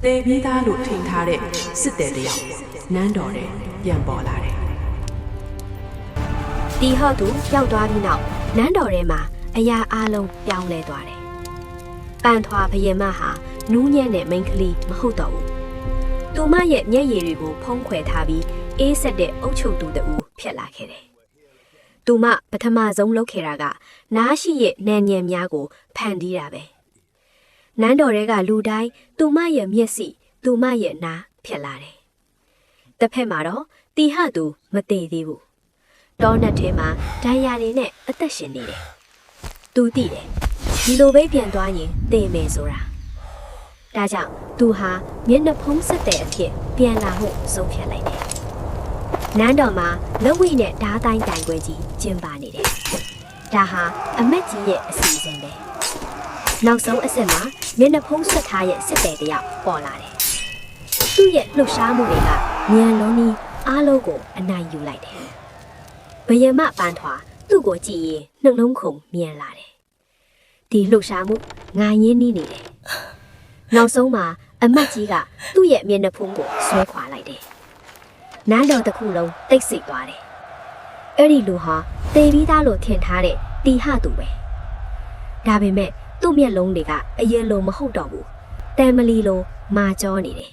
တေပြီးသားလို့ထင်ထားတဲ့စစ်တဲ့တယောက်နန်းတော်ထဲပြန်ပေါ်လာတယ် တီဟော့သူရောက်သွားပြီးနောက်နန်းတော်ထဲမှာအရာအလုံးပြောင်းလဲသွားတယ်ပန်ထွာဘယင်မဟာနူးညံ့တဲ့မိန်းကလေးမဟုတ်တော့ဘူးသူမရဲ့မျက်ရည်တွေကိုဖုံးခွယ်ထားပြီးအေးဆက်တဲ့အုတ်ချုပ်သူတူဖြစ်လာခဲ့တယ်သူမပထမဆုံးလုပ်ခဲ့တာကနားရှိရဲ့နံညံများကိုဖန်တီးတာပဲနန်းတော်ထဲကလူတိုင်းသူမရဲ့မျက်စိသူမရဲ့နားဖြစ်လာတယ်တစ်ဖက်မှာတော့တီဟသူမသေးသေးဘူးတောနက်ထဲမှာဒိုင်ယာတွေနဲ့အသက်ရှင်နေတယ်သူသိတယ်ဒီလိုပဲပြန်သွားရင်သေမယ်ဆိုတာဒါကြောင့်သူဟာမျက်နှာဖုံးဆက်တဲ့အဖြစ်ပြန်လာဖို့ဆုံးဖြတ်လိုက်တယ်နန်းတော်မှာလက်ဝိနဲ့ဓားတိုင်းတိုင်ခွဲကြီးကျင်းပနေတယ်ဒါဟာအမက်ကြီးရဲ့အစီအစဉ်ပဲနောက်ဆုံးအဆင့်မှာမျက်နှာဖုံးဆက်ထားရဲ့စစ်သည်တယောက်ပေါ်လာတယ်သူ့ရဲ့လှုပ်ရှားမှုတွေကမြန်လုံးကြီးအားလုံးကိုအနိုင်ယူလိုက်တယ်ဘယင်မပန်းထွာသူ့ကိုကြည့်ရင်နှလုံးခုန်မြန်လာတယ်ဒီလှုပ်ရှားမှုငါရင်းနှီးနေတယ်နောက်ဆုံးမှာအမတ်ကြီးကသူ့ရဲ့မျက်နှာဖုံးကိုဆွဲခွာလိုက်တယ်နန်းတော်တစ်ခုလုံးတိတ်ဆိတ်သွားတယ်အဲ့ဒီလူဟာတေပြီးသားလို့ထင်ထားတဲ့တီဟသူပဲဒါပေမဲ့သူ့မျက်လုံးတွေကအရင်လိုမဟုတ်တော့ဘူးတန်မလီလိုမာကြောနေတယ်